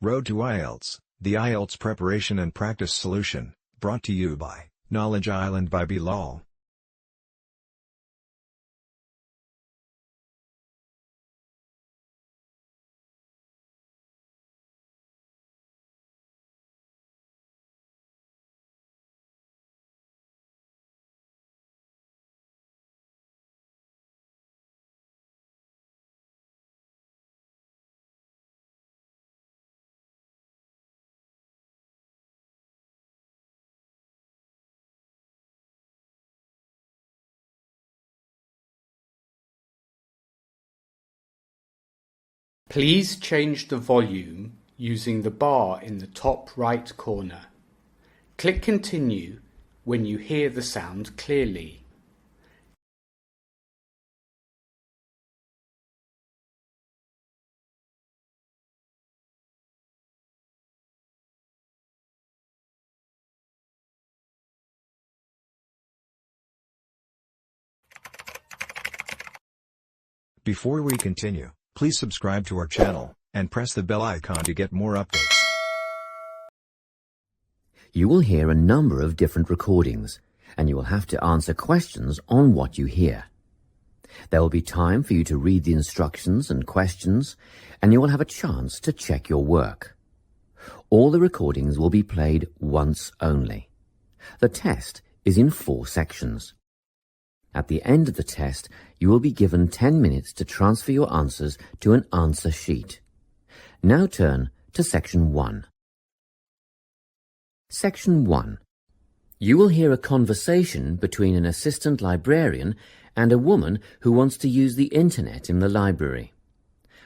Road to IELTS, the IELTS preparation and practice solution, brought to you by Knowledge Island by Bilal. Please change the volume using the bar in the top right corner. Click Continue when you hear the sound clearly. Before we continue, please subscribe to our channel, and press the bell icon to get more updates. You will hear a number of different recordings, and you will have to answer questions on what you hear. There will be time for you to read the instructions and questions, and you will have a chance to check your work. All the recordings will be played once only. The test is in 4 sections. At the end of the test, you will be given 10 minutes to transfer your answers to an answer sheet. Now turn to Section 1. Section 1. You will hear a conversation between an assistant librarian and a woman who wants to use the internet in the library.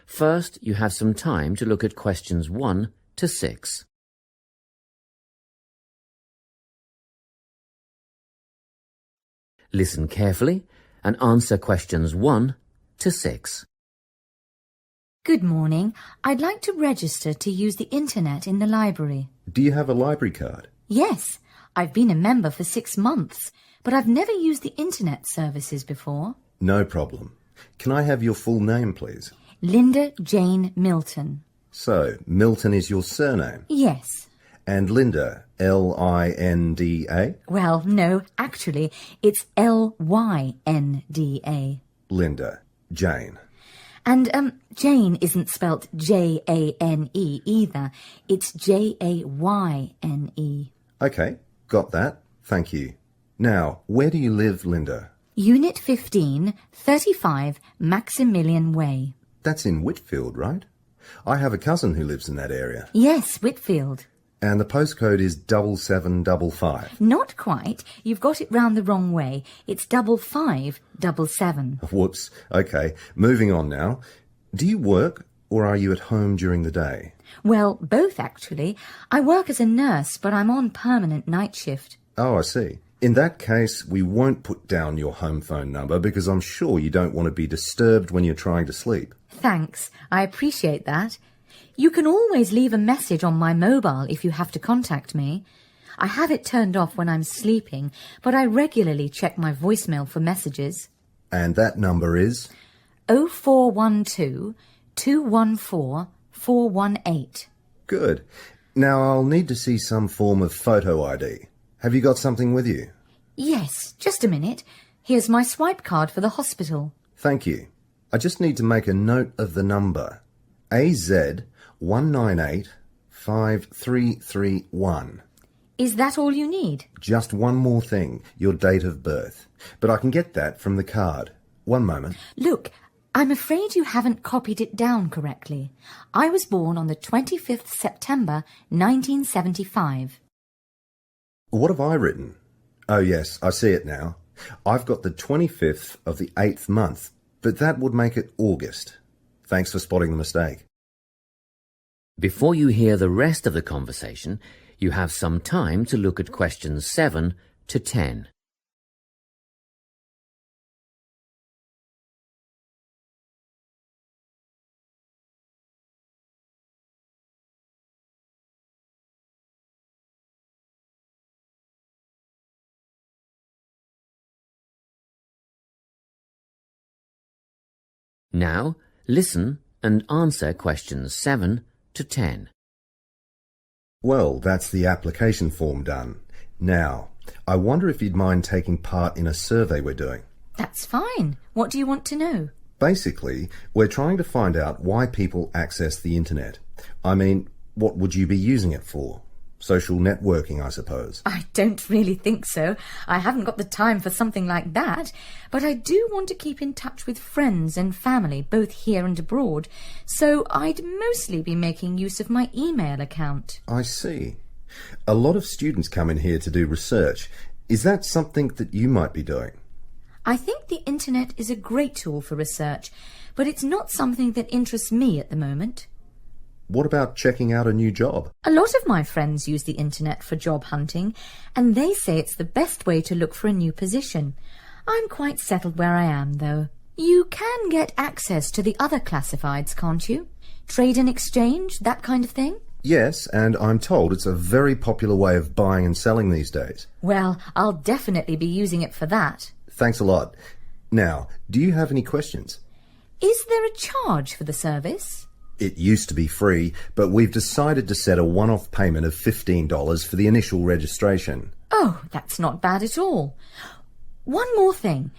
First, you have some time to look at questions 1 to 6. Listen carefully and answer questions 1 to 6. Good morning. I'd like to register to use the internet in the library. Do you have a library card? Yes, I've been a member for 6 months, but I've never used the internet services before. No problem. Can I have your full name, please? Linda Jane Milton. So, Milton is your surname? Yes. And Linda, L-I-N-D-A? Well, no, actually, it's L-Y-N-D-A. Linda, Jane. And, Jane isn't spelt J-A-N-E either. It's J-A-Y-N-E. Okay, got that. Thank you. Now, where do you live, Linda? Unit 15, 35 Maximilian Way. That's in Whitfield, right? I have a cousin who lives in that area. Yes, Whitfield. And the postcode is 7755. Not quite. You've got it round the wrong way. It's 5577. Whoops. Okay, moving on now. Do you work or are you at home during the day? Well, both actually. I work as a nurse, but I'm on permanent night shift. Oh, I see. In that case, we won't put down your home phone number because I'm sure you don't want to be disturbed when you're trying to sleep. Thanks. I appreciate that. You can always leave a message on my mobile if you have to contact me. I have it turned off when I'm sleeping, but I regularly check my voicemail for messages. And that number is? 0412 214 418. Good. Now I'll need to see some form of photo ID. Have you got something with you? Yes, just a minute. Here's my swipe card for the hospital. Thank you. I just need to make a note of the number. AZ1985331. Is that all you need? Just one more thing, your date of birth. But I can get that from the card. One moment. Look, I'm afraid you haven't copied it down correctly. I was born on the 25th September 1975. What have I written? Oh yes, I see it now. I've got the 25th of the 8th month, but that would make it August. Thanks for spotting the mistake. Before you hear the rest of the conversation, you have some time to look at questions 7 to 10. Now, listen and answer questions 7 to 10. Well, that's the application form done. Now, I wonder if you'd mind taking part in a survey we're doing. That's fine. What do you want to know? Basically, we're trying to find out why people access the internet. I mean, what would you be using it for? Social networking, I suppose. I don't really think so. I haven't got the time for something like that. But I do want to keep in touch with friends and family, both here and abroad. So I'd mostly be making use of my email account. I see. A lot of students come in here to do research. Is that something that you might be doing? I think the internet is a great tool for research, but it's not something that interests me at the moment. What about checking out a new job? A lot of my friends use the internet for job hunting, and they say it's the best way to look for a new position. I'm quite settled where I am, though. You can get access to the other classifieds, can't you? Trade and exchange, that kind of thing? Yes, and I'm told it's a very popular way of buying and selling these days. Well, I'll definitely be using it for that. Thanks a lot. Now, do you have any questions? Is there a charge for the service? It used to be free, but we've decided to set a one-off payment of $15 for the initial registration. Oh, that's not bad at all. One more thing.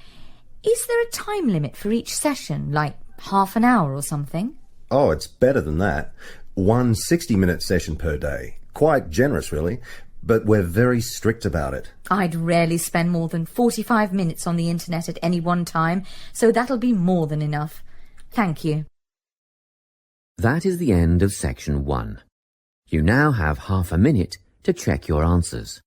Is there a time limit for each session, like half an hour or something? Oh, it's better than that. One 60-minute session per day. Quite generous, really, but we're very strict about it. I'd rarely spend more than 45 minutes on the internet at any one time, so that'll be more than enough. Thank you. That is the end of section 1. You now have half a minute to check your answers.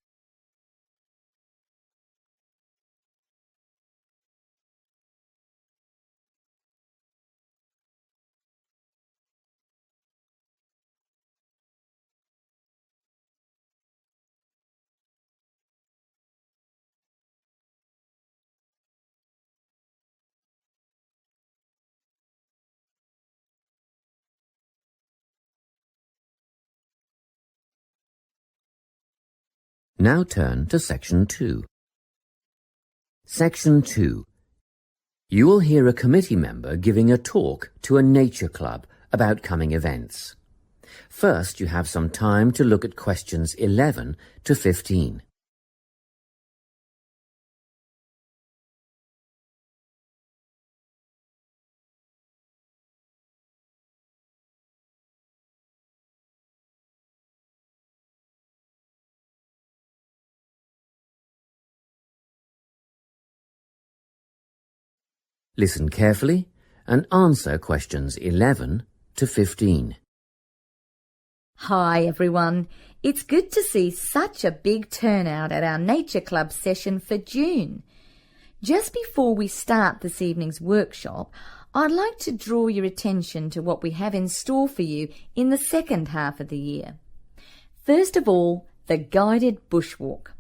Now turn to Section 2. Section 2. You will hear a committee member giving a talk to a nature club about coming events. First, you have some time to look at questions 11 to 15. Listen carefully and answer questions 11 to 15. Hi everyone. It's good to see such a big turnout at our Nature Club session for June. Just before we start this evening's workshop, I'd like to draw your attention to what we have in store for you in the second half of the year. First of all, the guided bushwalk.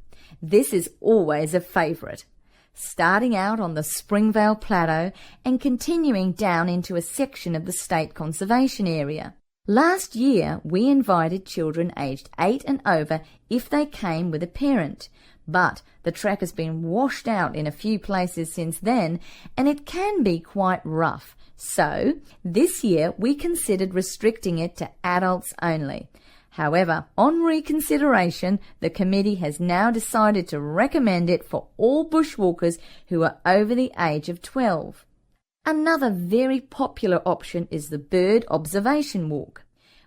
This is always a favourite. Starting out on the Springvale Plateau and continuing down into a section of the State Conservation Area. Last year, we invited children aged 8 and over if they came with a parent, but the track has been washed out in a few places since then, and it can be quite rough. So, this year we considered restricting it to adults only. However, on reconsideration, the committee has now decided to recommend it for all bushwalkers who are over the age of 12. Another very popular option is the bird observation walk.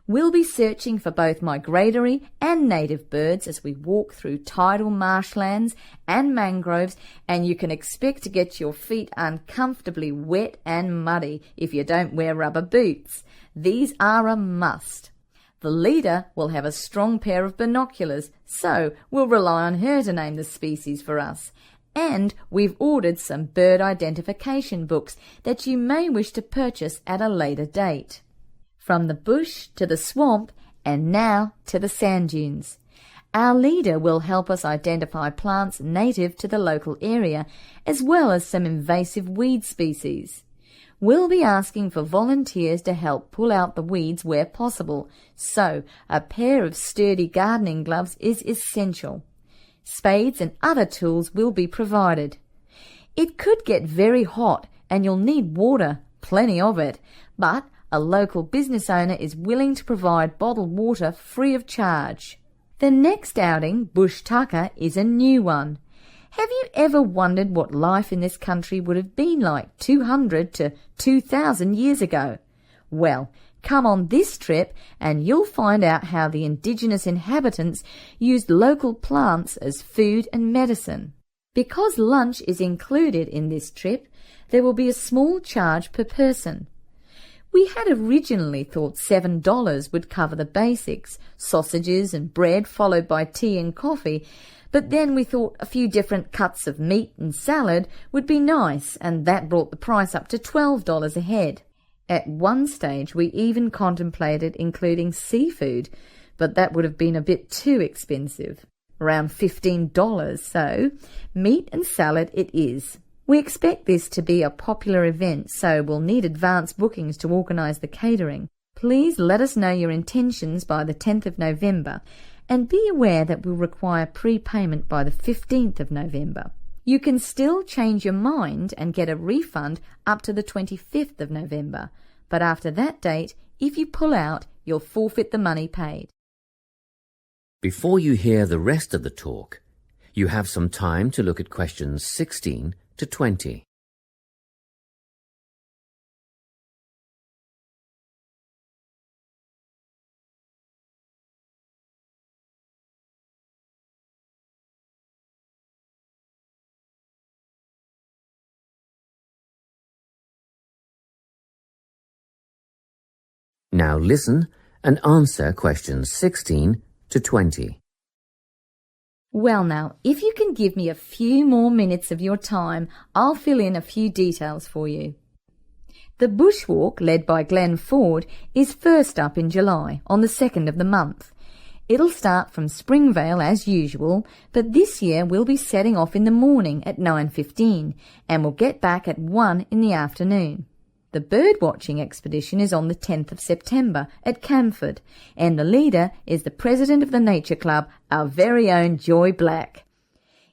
We'll be searching for both migratory and native birds as we walk through tidal marshlands and mangroves, and you can expect to get your feet uncomfortably wet and muddy if you don't wear rubber boots. These are a must. The leader will have a strong pair of binoculars, so we'll rely on her to name the species for us. And we've ordered some bird identification books that you may wish to purchase at a later date. From the bush to the swamp, and now to the sand dunes. Our leader will help us identify plants native to the local area, as well as some invasive weed species. We'll be asking for volunteers to help pull out the weeds where possible, so a pair of sturdy gardening gloves is essential. Spades and other tools will be provided. It could get very hot and you'll need water, plenty of it, but a local business owner is willing to provide bottled water free of charge. The next outing, Bush Tucker, is a new one. Have you ever wondered what life in this country would have been like 200 to 2,000 years ago? Well, come on this trip and you'll find out how the indigenous inhabitants used local plants as food and medicine. Because lunch is included in this trip, there will be a small charge per person. We had originally thought $7 would cover the basics, sausages and bread followed by tea and coffee, but then we thought a few different cuts of meat and salad would be nice, and that brought the price up to $12 a head. At one stage we even contemplated including seafood, but that would have been a bit too expensive, around $15, so meat and salad it is. We expect this to be a popular event, so we'll need advance bookings to organise the catering. Please let us know your intentions by the 10th of November, and be aware that we'll require prepayment by the 15th of November. You can still change your mind and get a refund up to the 25th of November, but after that date, if you pull out, you'll forfeit the money paid. Before you hear the rest of the talk, you have some time to look at questions 16 to 20. Now listen and answer questions 16 to 20. Well now, if you can give me a few more minutes of your time, I'll fill in a few details for you. The bushwalk, led by Glenn Ford, is first up in July, on the 2nd of the month. It'll start from Springvale as usual, but this year we'll be setting off in the morning at 9:15, and we'll get back at 1 in the afternoon. The birdwatching expedition is on the 10th of September at Camford, and the leader is the president of the Nature Club, our very own Joy Black.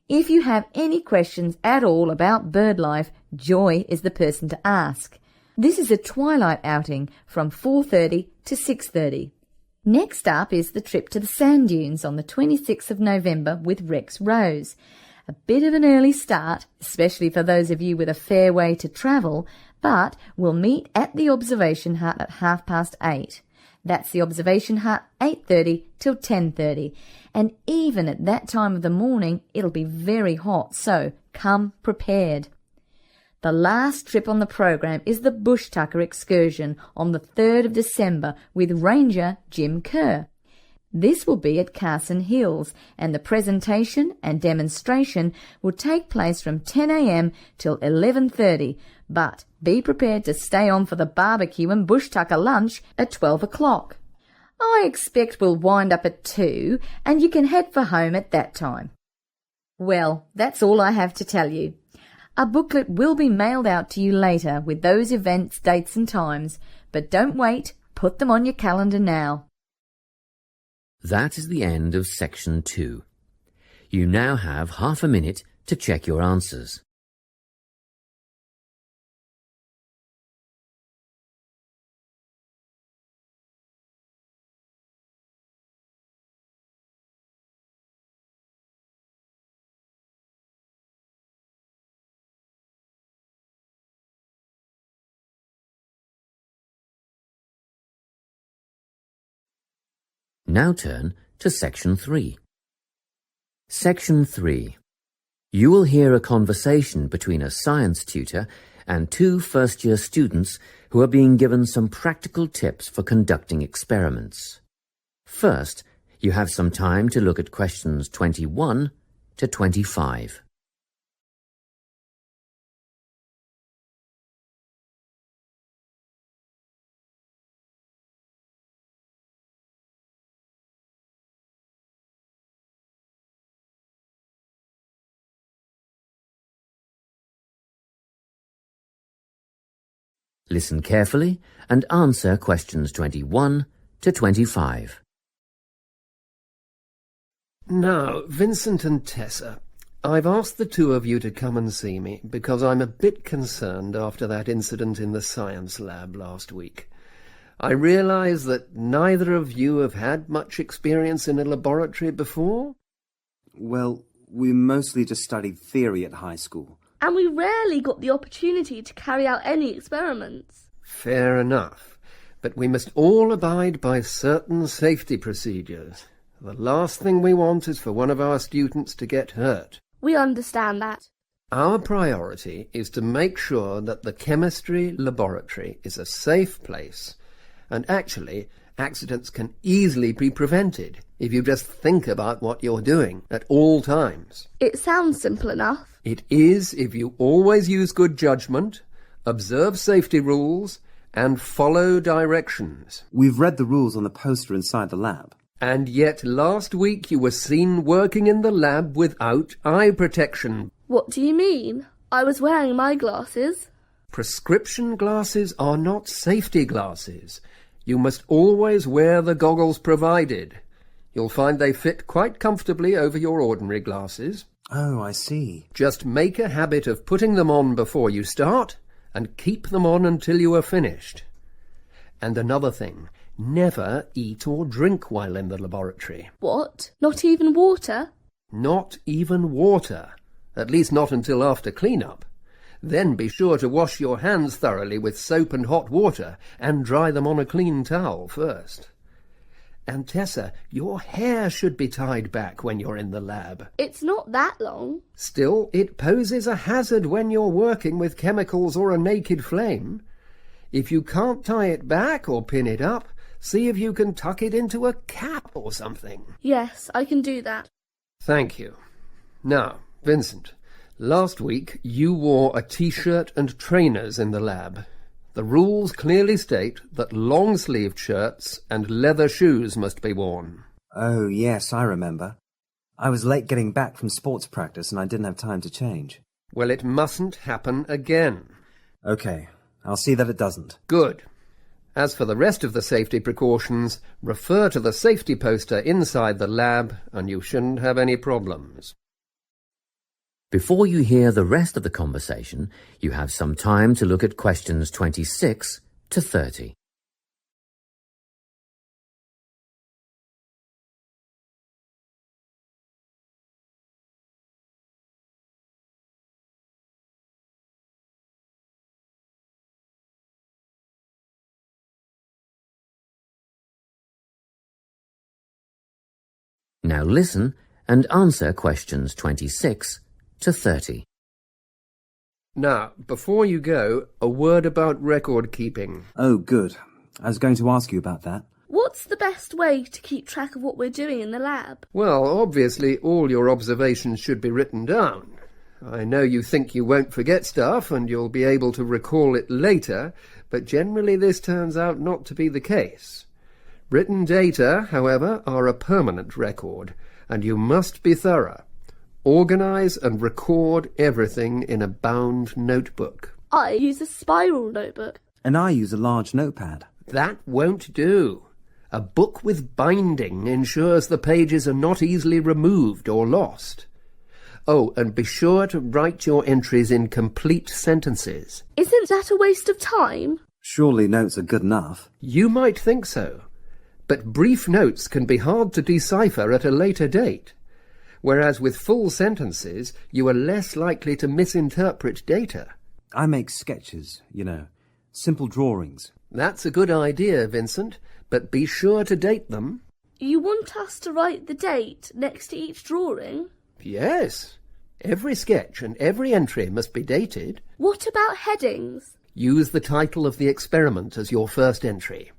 If you have any questions at all about bird life, Joy is the person to ask. This is a twilight outing from 4:30 to 6:30. Next up is the trip to the sand dunes on the 26th of November with Rex Rose. A bit of an early start, especially for those of you with a fair way to travel, but we'll meet at the observation hut at 8:30. That's the observation hut, 8:30 till 10:30, and even at that time of the morning it'll be very hot, so come prepared. The last trip on the program is the Bush Tucker excursion on the 3rd of December with Ranger Jim Kerr. This will be at Carson Hills, and the presentation and demonstration will take place from 10 a.m. till 11:30, but be prepared to stay on for the barbecue and Bush Tucker lunch at 12 o'clock. I expect we'll wind up at 2, and you can head for home at that time. Well, that's all I have to tell you. A booklet will be mailed out to you later with those events, dates and times, but don't wait, put them on your calendar now. That is the end of section 2. You now have half a minute to check your answers. Now turn to Section 3. Section 3. You will hear a conversation between a science tutor and 2 first-year students who are being given some practical tips for conducting experiments. First, you have some time to look at questions 21 to 25. Listen carefully and answer questions 21 to 25. Now, Vincent and Tessa, I've asked the 2 of you to come and see me because I'm a bit concerned after that incident in the science lab last week. I realise that neither of you have had much experience in a laboratory before. Well, we mostly just studied theory at high school. And we rarely got the opportunity to carry out any experiments. Fair enough. But we must all abide by certain safety procedures. The last thing we want is for one of our students to get hurt. We understand that. Our priority is to make sure that the chemistry laboratory is a safe place, and actually, accidents can easily be prevented if you just think about what you're doing at all times. It sounds simple enough. It is if you always use good judgment, observe safety rules, and follow directions. We've read the rules on the poster inside the lab. And yet last week you were seen working in the lab without eye protection. What do you mean? I was wearing my glasses. Prescription glasses are not safety glasses. You must always wear the goggles provided. You'll find they fit quite comfortably over your ordinary glasses. Oh, I see. Just make a habit of putting them on before you start, and keep them on until you are finished. And another thing, never eat or drink while in the laboratory. What? Not even water? Not even water. At least not until after clean-up. Then be sure to wash your hands thoroughly with soap and hot water, and dry them on a clean towel first. And Tessa, your hair should be tied back when you're in the lab. It's not that long. Still, it poses a hazard when you're working with chemicals or a naked flame. If you can't tie it back or pin it up, see if you can tuck it into a cap or something. Yes, I can do that. Thank you. Now, Vincent, last week you wore a t-shirt and trainers in the lab. The rules clearly state that long-sleeved shirts and leather shoes must be worn. Oh, yes, I remember. I was late getting back from sports practice and I didn't have time to change. Well, it mustn't happen again. Okay, I'll see that it doesn't. Good. As for the rest of the safety precautions, refer to the safety poster inside the lab and you shouldn't have any problems. Before you hear the rest of the conversation, you have some time to look at questions 26 to 30. Now listen and answer questions 26 to 30. Now, before you go, a word about record keeping. Oh, good. I was going to ask you about that. What's the best way to keep track of what we're doing in the lab? Well, obviously all your observations should be written down. I know you think you won't forget stuff and you'll be able to recall it later, but generally this turns out not to be the case. Written data, however, are a permanent record, and you must be thorough. Organise and record everything in a bound notebook. I use a spiral notebook. And I use a large notepad. That won't do. A book with binding ensures the pages are not easily removed or lost. Oh, and be sure to write your entries in complete sentences. Isn't that a waste of time? Surely notes are good enough. You might think so, but brief notes can be hard to decipher at a later date. Whereas with full sentences, you are less likely to misinterpret data. I make sketches, simple drawings. That's a good idea, Vincent, but be sure to date them. You want us to write the date next to each drawing? Yes. Every sketch and every entry must be dated. What about headings? Use the title of the experiment as your first entry.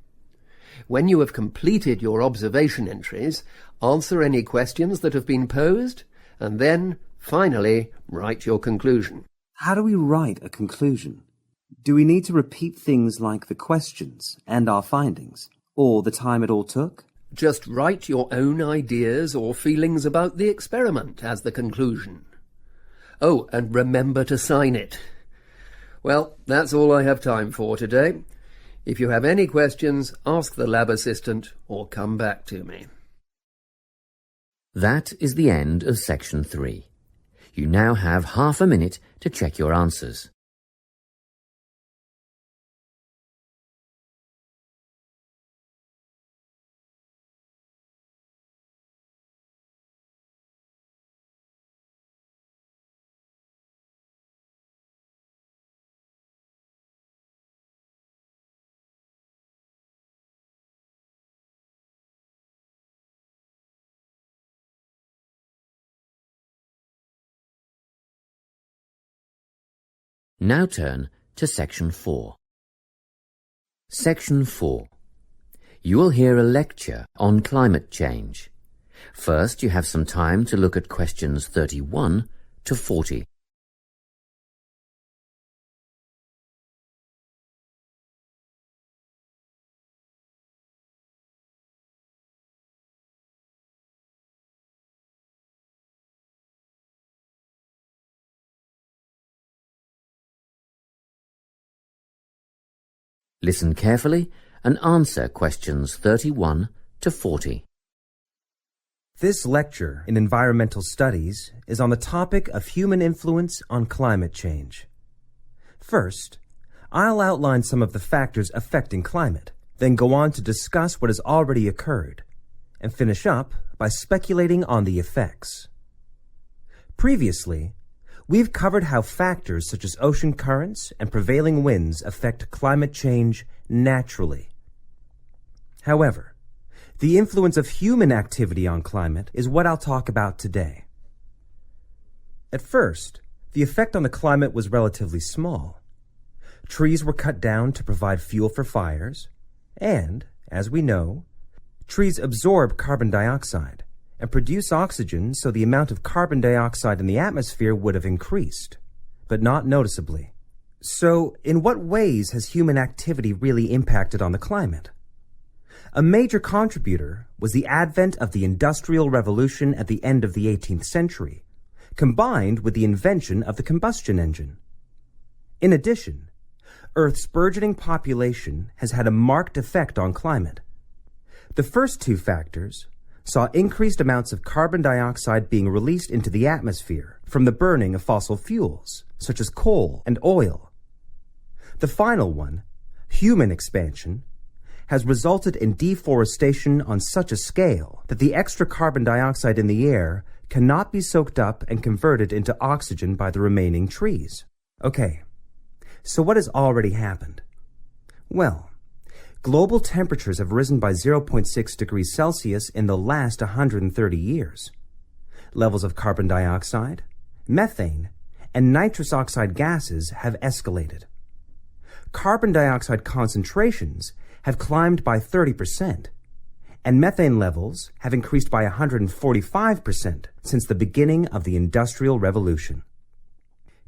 When you have completed your observation entries, answer any questions that have been posed, and then, finally, write your conclusion. How do we write a conclusion? Do we need to repeat things like the questions and our findings, or the time it all took? Just write your own ideas or feelings about the experiment as the conclusion. Oh, and remember to sign it. Well, that's all I have time for today. If you have any questions, ask the lab assistant or come back to me. That is the end of section 3. You now have half a minute to check your answers. Now turn to Section 4. Section 4. You will hear a lecture on climate change. First, you have some time to look at questions 31 to 40. Listen carefully and answer questions 31 to 40. This lecture in environmental studies is on the topic of human influence on climate change. First, I'll outline some of the factors affecting climate, then go on to discuss what has already occurred, and finish up by speculating on the effects. Previously, we've covered how factors such as ocean currents and prevailing winds affect climate change naturally. However, the influence of human activity on climate is what I'll talk about today. At first, the effect on the climate was relatively small. Trees were cut down to provide fuel for fires, and, as we know, trees absorb carbon dioxide and produce oxygen, so the amount of carbon dioxide in the atmosphere would have increased, but not noticeably. So, in what ways has human activity really impacted on the climate? A major contributor was the advent of the Industrial Revolution at the end of the 18th century, combined with the invention of the combustion engine. In addition, Earth's burgeoning population has had a marked effect on climate. The first two factors saw increased amounts of carbon dioxide being released into the atmosphere from the burning of fossil fuels, such as coal and oil. The final one, human expansion, has resulted in deforestation on such a scale that the extra carbon dioxide in the air cannot be soaked up and converted into oxygen by the remaining trees. Okay, so what has already happened? Well, global temperatures have risen by 0.6 degrees Celsius in the last 130 years. Levels of carbon dioxide, methane, and nitrous oxide gases have escalated. Carbon dioxide concentrations have climbed by 30%, and methane levels have increased by 145% since the beginning of the Industrial Revolution.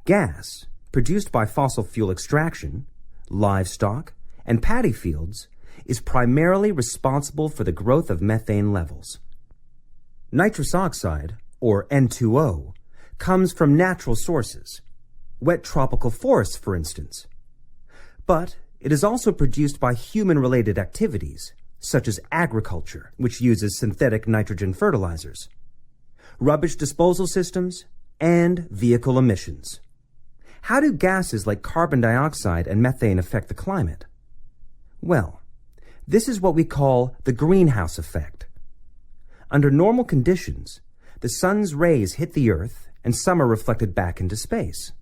Gas, produced by fossil fuel extraction, livestock, and paddy fields, is primarily responsible for the growth of methane levels. Nitrous oxide, or N2O, comes from natural sources, wet tropical forests, for instance. But it is also produced by human-related activities, such as agriculture, which uses synthetic nitrogen fertilizers, rubbish disposal systems, and vehicle emissions. How do gases like carbon dioxide and methane affect the climate? Well, this is what we call the greenhouse effect. Under normal conditions, the sun's rays hit the Earth and some are reflected back into space.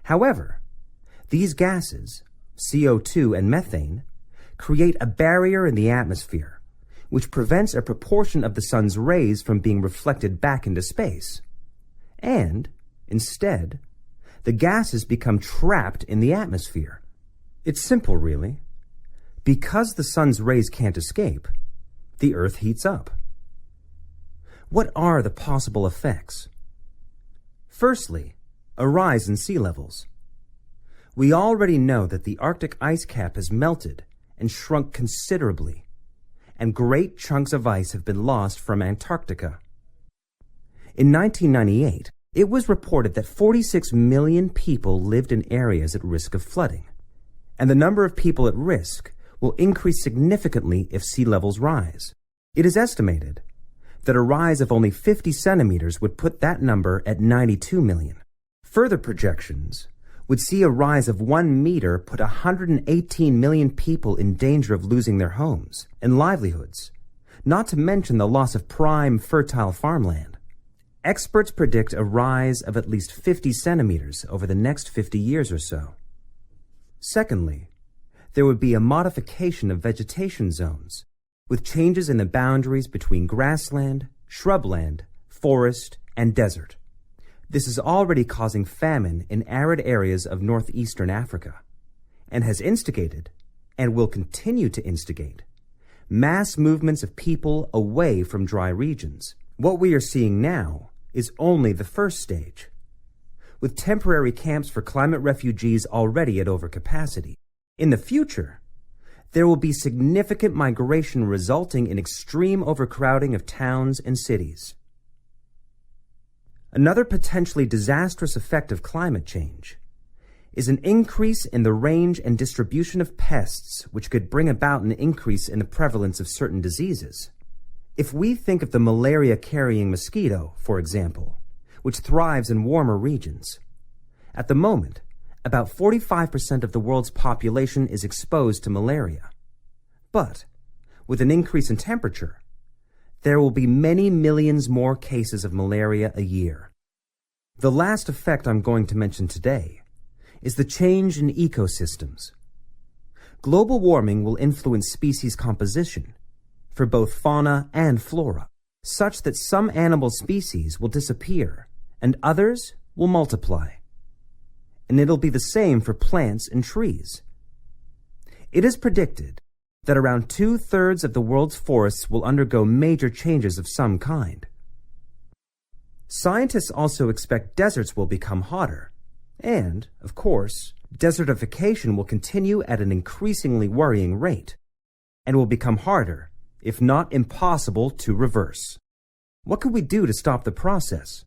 However, these gases, CO2 and methane, create a barrier in the atmosphere, which prevents a proportion of the sun's rays from being reflected back into space. And, instead, the gases become trapped in the atmosphere. It's simple, really. Because the sun's rays can't escape, the Earth heats up. What are the possible effects? Firstly, a rise in sea levels. We already know that the Arctic ice cap has melted and shrunk considerably, and great chunks of ice have been lost from Antarctica. In 1998, it was reported that 46 million people lived in areas at risk of flooding, and the number of people at risk will increase significantly if sea levels rise. It is estimated that a rise of only 50 centimeters would put that number at 92 million. Further projections would see a rise of 1 meter put 118 million people in danger of losing their homes and livelihoods, not to mention the loss of prime, fertile farmland. Experts predict a rise of at least 50 centimeters over the next 50 years or so. Secondly, there would be a modification of vegetation zones, with changes in the boundaries between grassland, shrubland, forest, and desert. This is already causing famine in arid areas of northeastern Africa, and has instigated, and will continue to instigate, mass movements of people away from dry regions. What we are seeing now is only the first stage, with temporary camps for climate refugees already at overcapacity. In the future, there will be significant migration resulting in extreme overcrowding of towns and cities. Another potentially disastrous effect of climate change is an increase in the range and distribution of pests, which could bring about an increase in the prevalence of certain diseases. If we think of the malaria-carrying mosquito, for example, which thrives in warmer regions, at the moment, about 45% of the world's population is exposed to malaria. But, with an increase in temperature, there will be many millions more cases of malaria a year. The last effect I'm going to mention today is the change in ecosystems. Global warming will influence species composition for both fauna and flora, such that some animal species will disappear and others will multiply. And it'll be the same for plants and trees. It is predicted that around 2/3 of the world's forests will undergo major changes of some kind. Scientists also expect deserts will become hotter, and, of course, desertification will continue at an increasingly worrying rate, and will become harder, if not impossible, to reverse. What could we do to stop the process?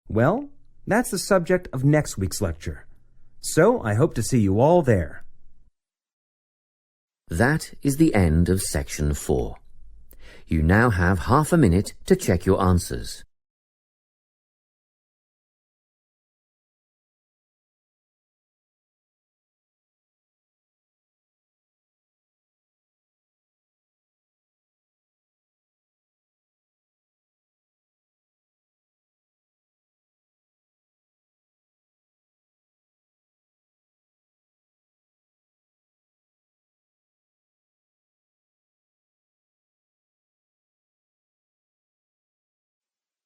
Well, that's the subject of next week's lecture. So I hope to see you all there. That is the end of section 4. You now have half a minute to check your answers.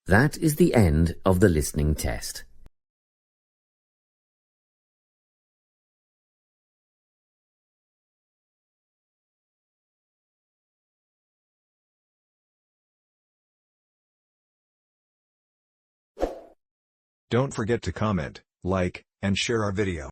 That is the end of the listening test. Don't forget to comment, like, and share our video.